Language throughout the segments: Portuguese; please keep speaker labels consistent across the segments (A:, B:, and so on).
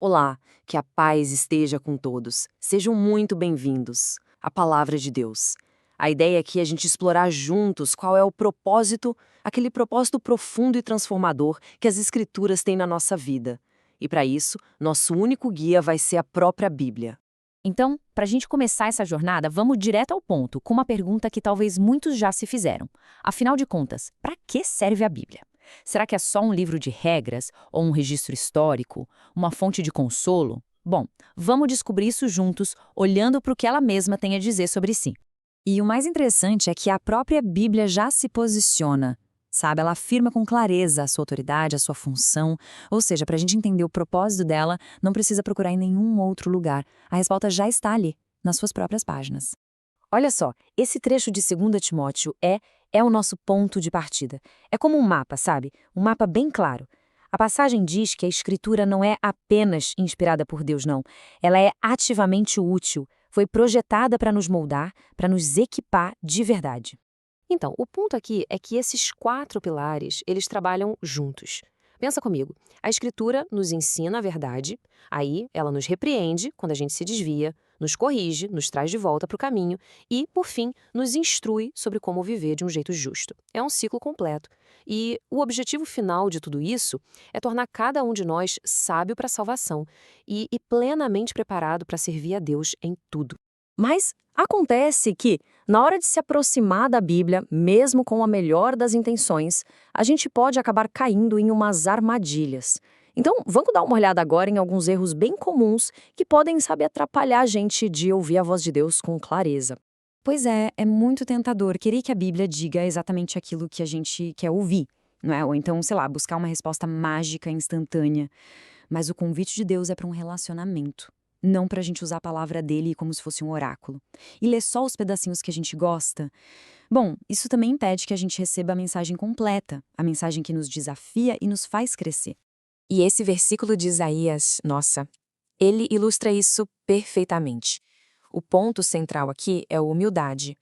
A: Olá, que a paz esteja com todos. Sejam muito bem-vindos à Palavra de Deus. A ideia aqui é a gente explorar juntos qual é o propósito, aquele propósito profundo e transformador que as Escrituras têm na nossa vida. E para isso, nosso único guia vai ser a própria Bíblia.
B: Então, para a gente começar essa jornada, vamos direto ao ponto, com uma pergunta que talvez muitos já se fizeram. Afinal de contas, para que serve a Bíblia? Será que é só um livro de regras, ou um registro histórico, uma fonte de consolo? Bom, vamos descobrir isso juntos, olhando para o que ela mesma tem a dizer sobre si.
C: E o mais interessante é que a própria Bíblia já se posiciona, sabe? Ela afirma com clareza a sua autoridade, a sua função. Ou seja, para a gente entender o propósito dela, não precisa procurar em nenhum outro lugar. A resposta já está ali, nas suas próprias páginas.
A: Olha só, esse trecho de 2 Timóteo é o nosso ponto de partida. É como um mapa, sabe? Um mapa bem claro. A passagem diz que a Escritura não é apenas inspirada por Deus, não. Ela é ativamente útil. Foi projetada para nos moldar, para nos equipar de verdade. Então, o ponto aqui é que esses 4 pilares, eles trabalham juntos. Pensa comigo, a Escritura nos ensina a verdade, aí ela nos repreende quando a gente se desvia, nos corrige, nos traz de volta para o caminho e, por fim, nos instrui sobre como viver de um jeito justo. É um ciclo completo. E o objetivo final de tudo isso é tornar cada um de nós sábio para a salvação e plenamente preparado para servir a Deus em tudo. Mas acontece que, na hora de se aproximar da Bíblia, mesmo com a melhor das intenções, a gente pode acabar caindo em umas armadilhas. Então, vamos dar uma olhada agora em alguns erros bem comuns que podem, sabe, atrapalhar a gente de ouvir a voz de Deus com clareza.
C: Pois é muito tentador querer que a Bíblia diga exatamente aquilo que a gente quer ouvir, não é? Ou então, sei lá, buscar uma resposta mágica, instantânea. Mas o convite de Deus é para um relacionamento. Não para a gente usar a palavra dele como se fosse um oráculo. E ler só os pedacinhos que a gente gosta. Bom, isso também impede que a gente receba a mensagem completa, a mensagem que nos desafia e nos faz crescer.
D: E esse versículo de Isaías, nossa, ele ilustra isso perfeitamente. O ponto central aqui é a humildade.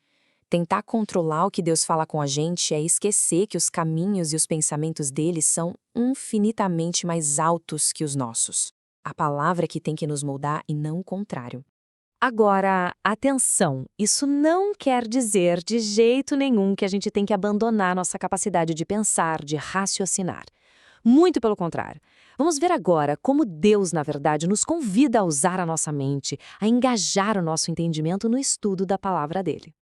D: Tentar controlar o que Deus fala com a gente é esquecer que os caminhos e os pensamentos dele são infinitamente mais altos que os nossos. A palavra que tem que nos moldar e não o contrário.
B: Agora, atenção, isso não quer dizer de jeito nenhum que a gente tem que abandonar nossa capacidade de pensar, de raciocinar. Muito pelo contrário. Vamos ver agora como Deus, na verdade, nos convida a usar a nossa mente, a engajar o nosso entendimento no estudo da palavra dele.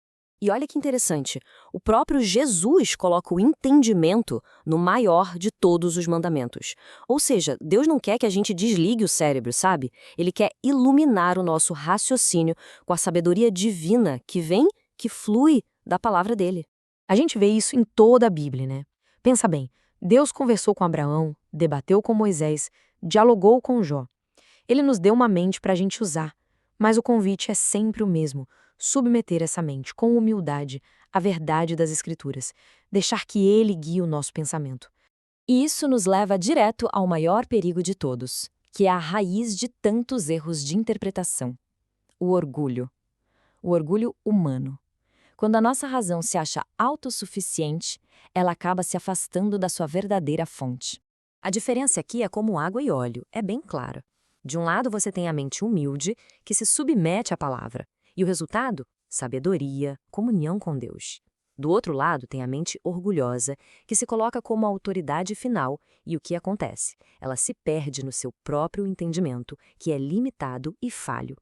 A: E olha que interessante, o próprio Jesus coloca o entendimento no maior de todos os mandamentos. Ou seja, Deus não quer que a gente desligue o cérebro, sabe? Ele quer iluminar o nosso raciocínio com a sabedoria divina que flui da palavra dele. A gente vê isso em toda a Bíblia, né? Pensa bem, Deus conversou com Abraão, debateu com Moisés, dialogou com Jó. Ele nos deu uma mente para a gente usar, mas o convite é sempre o mesmo: submeter essa mente com humildade à verdade das Escrituras, deixar que ele guie o nosso pensamento.
C: E isso nos leva direto ao maior perigo de todos, que é a raiz de tantos erros de interpretação: o orgulho. O orgulho humano. Quando a nossa razão se acha autossuficiente, ela acaba se afastando da sua verdadeira fonte. A diferença aqui é como água e óleo, é bem clara. De um lado você tem a mente humilde, que se submete à palavra, e o resultado? Sabedoria, comunhão com Deus. Do outro lado tem a mente orgulhosa, que se coloca como a autoridade final, e o que acontece? Ela se perde no seu próprio entendimento, que é limitado e falho.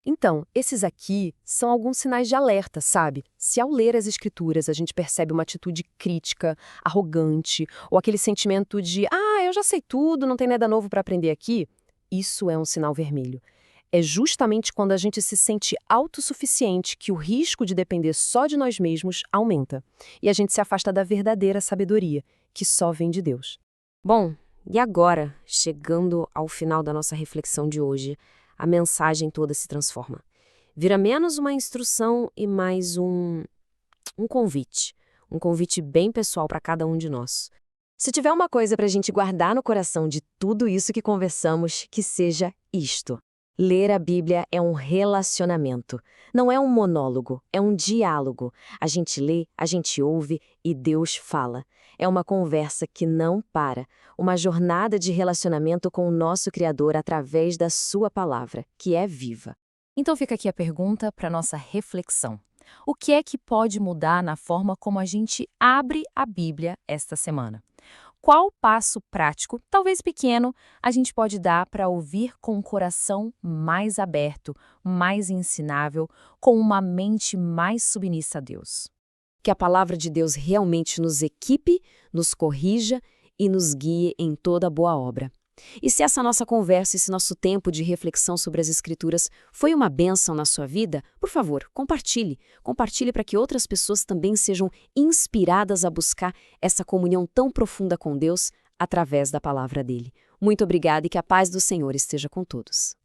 A: Então, esses aqui são alguns sinais de alerta, sabe? Se ao ler as Escrituras a gente percebe uma atitude crítica, arrogante, ou aquele sentimento de eu já sei tudo, não tem nada novo para aprender aqui, isso é um sinal vermelho. É justamente quando a gente se sente autossuficiente que o risco de depender só de nós mesmos aumenta. E a gente se afasta da verdadeira sabedoria, que só vem de Deus. Bom, e agora, chegando ao final da nossa reflexão de hoje, a mensagem toda se transforma. Vira menos uma instrução e mais um convite. Um convite bem pessoal para cada um de nós. Se tiver uma coisa para a gente guardar no coração de tudo isso que conversamos, que seja isto:
C: Ler a Bíblia é um relacionamento. Não é um monólogo, é um diálogo. A gente lê, a gente ouve e Deus fala. É uma conversa que não para. Uma jornada de relacionamento com o nosso Criador através da sua palavra, que é viva.
B: Então fica aqui a pergunta para nossa reflexão. O que é que pode mudar na forma como a gente abre a Bíblia esta semana? Qual passo prático, talvez pequeno, a gente pode dar para ouvir com um coração mais aberto, mais ensinável, com uma mente mais submissa a Deus?
C: Que a palavra de Deus realmente nos equipe, nos corrija e nos guie em toda boa obra. E se essa nossa conversa, esse nosso tempo de reflexão sobre as Escrituras foi uma bênção na sua vida, por favor, compartilhe. Compartilhe para que outras pessoas também sejam inspiradas a buscar essa comunhão tão profunda com Deus através da palavra dele. Muito obrigada e que a paz do Senhor esteja com todos.